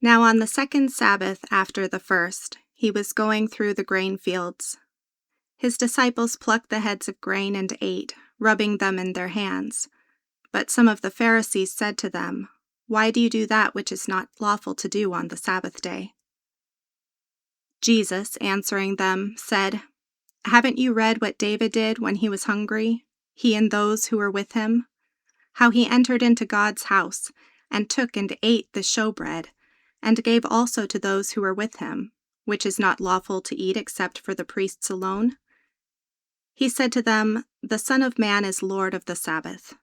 Now on the second Sabbath after the first, he was going through the grain fields. His disciples plucked the heads of grain and ate, rubbing them in their hands. But some of the Pharisees said to them, "Why do you do that which is not lawful to do on the Sabbath day?" Jesus, answering them, said, "Haven't you read what David did when he was hungry, he and those who were with him? How he entered into God's house, and took and ate the showbread, and gave also to those who were with him, which is not lawful to eat except for the priests alone? He said to them, The Son of Man is Lord of the Sabbath."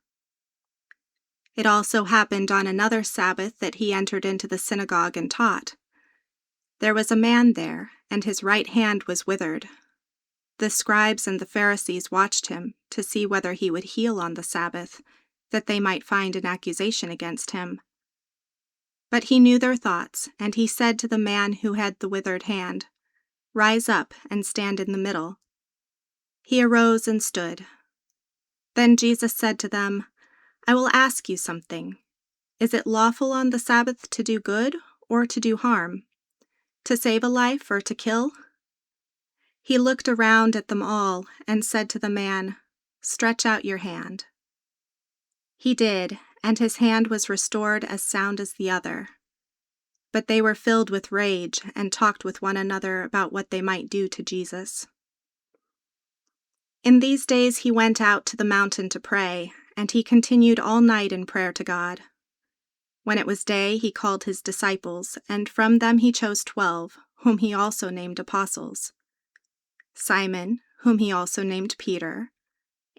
It also happened on another Sabbath that he entered into the synagogue and taught. There was a man there, and his right hand was withered. The scribes and the Pharisees watched him to see whether he would heal on the Sabbath, that they might find an accusation against him. But he knew their thoughts, and he said to the man who had the withered hand, "Rise up and stand in the middle." He arose and stood. Then Jesus said to them, "I will ask you something. Is it lawful on the Sabbath to do good or to do harm? To save a life or to kill?" He looked around at them all and said to the man, "Stretch out your hand." He did, and his hand was restored as sound as the other. But they were filled with rage and talked with one another about what they might do to Jesus. In these days he went out to the mountain to pray, and he continued all night in prayer to God. When it was day, he called his disciples, and from them he chose 12, whom he also named apostles: Simon, whom he also named Peter,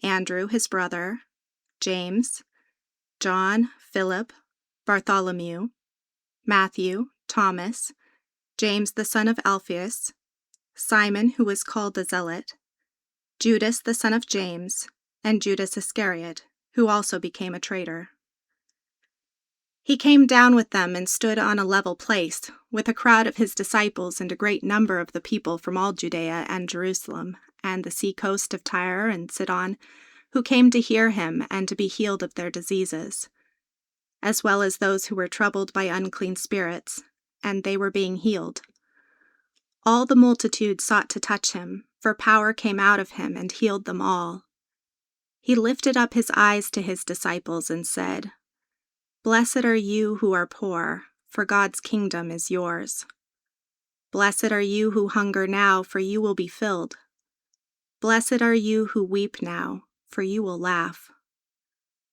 Andrew his brother, James, John, Philip, Bartholomew, Matthew, Thomas, James the son of Alphaeus, Simon who was called the Zealot, Judas the son of James, and Judas Iscariot, who also became a traitor. He came down with them and stood on a level place, with a crowd of his disciples and a great number of the people from all Judea and Jerusalem, and the sea coast of Tyre and Sidon, who came to hear him and to be healed of their diseases, as well as those who were troubled by unclean spirits, and they were being healed. All the multitude sought to touch him, for power came out of him and healed them all. He lifted up his eyes to his disciples and said, "Blessed are you who are poor, for God's kingdom is yours. Blessed are you who hunger now, for you will be filled. Blessed are you who weep now, for you will laugh.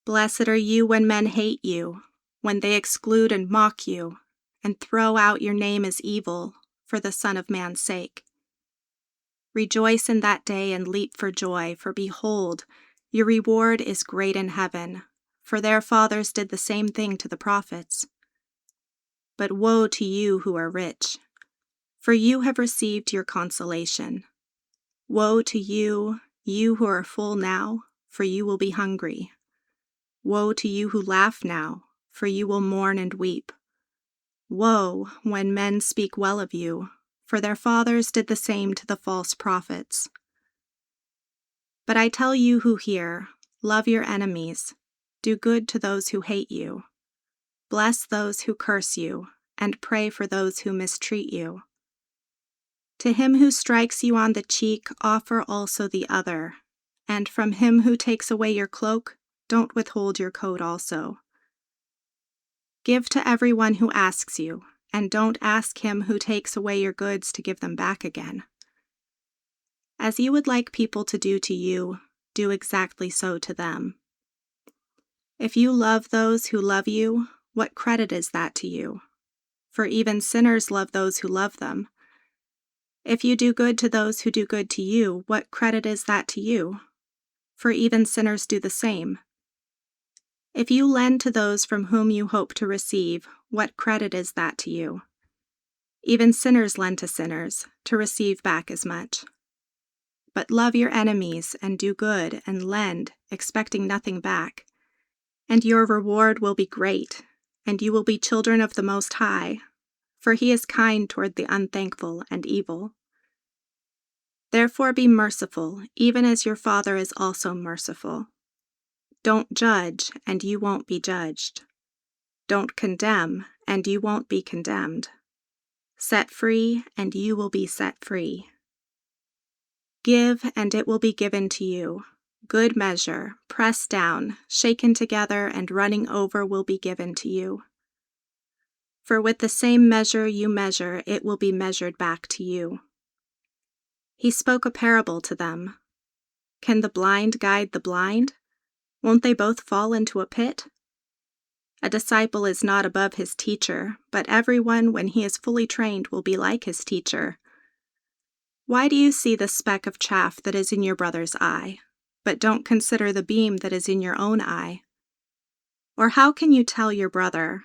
Blessed are you when men hate you, when they exclude and mock you, and throw out your name as evil, for the Son of Man's sake. Rejoice in that day and leap for joy, for behold, your reward is great in heaven, for their fathers did the same thing to the prophets. But woe to you who are rich, for you have received your consolation. Woe to you, you who are full now, for you will be hungry. Woe to you who laugh now, for you will mourn and weep. Woe when men speak well of you, for their fathers did the same to the false prophets. But I tell you who hear, love your enemies, do good to those who hate you, bless those who curse you, and pray for those who mistreat you. To him who strikes you on the cheek, offer also the other, and from him who takes away your cloak, don't withhold your coat also. Give to everyone who asks you, and don't ask him who takes away your goods to give them back again. As you would like people to do to you, do exactly so to them. If you love those who love you, what credit is that to you? For even sinners love those who love them. If you do good to those who do good to you, what credit is that to you? For even sinners do the same. If you lend to those from whom you hope to receive, what credit is that to you? Even sinners lend to sinners, to receive back as much. But love your enemies, and do good, and lend, expecting nothing back. And your reward will be great, and you will be children of the Most High, for he is kind toward the unthankful and evil. Therefore be merciful, even as your Father is also merciful. Don't judge, and you won't be judged. Don't condemn, and you won't be condemned. Set free, and you will be set free. Give, and it will be given to you. Good measure, pressed down, shaken together, and running over will be given to you. For with the same measure you measure, it will be measured back to you. He spoke a parable to them. Can the blind guide the blind? Won't they both fall into a pit? A disciple is not above his teacher, but everyone, when he is fully trained, will be like his teacher. Why do you see the speck of chaff that is in your brother's eye, but don't consider the beam that is in your own eye? Or how can you tell your brother,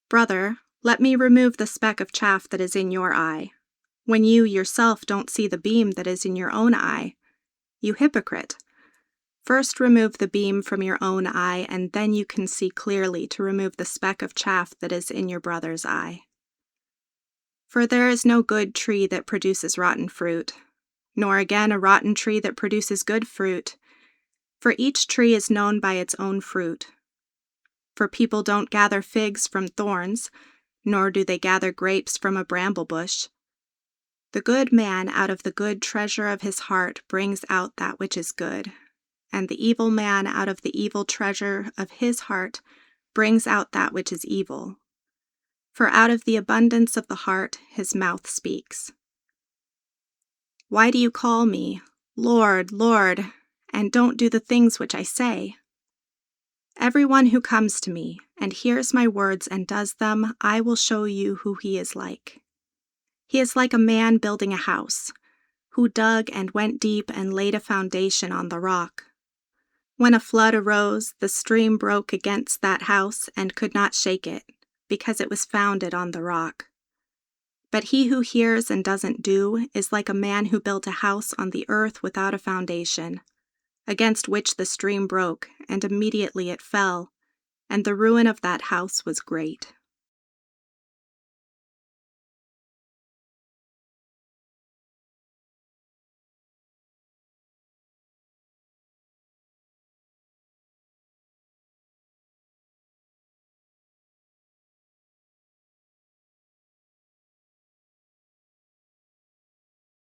"Brother, let me remove the speck of chaff that is in your eye," when you yourself don't see the beam that is in your own eye? You hypocrite! First remove the beam from your own eye, and then you can see clearly to remove the speck of chaff that is in your brother's eye. For there is no good tree that produces rotten fruit, nor again a rotten tree that produces good fruit, for each tree is known by its own fruit. For people don't gather figs from thorns, nor do they gather grapes from a bramble bush. The good man out of the good treasure of his heart brings out that which is good, and the evil man out of the evil treasure of his heart brings out that which is evil. For out of the abundance of the heart his mouth speaks. Why do you call me, Lord, Lord, and don't do the things which I say? Everyone who comes to me and hears my words and does them, I will show you who he is like. He is like a man building a house, who dug and went deep and laid a foundation on the rock. When a flood arose, the stream broke against that house and could not shake it, because it was founded on the rock. But he who hears and doesn't do is like a man who built a house on the earth without a foundation, against which the stream broke, and immediately it fell, and the ruin of that house was great.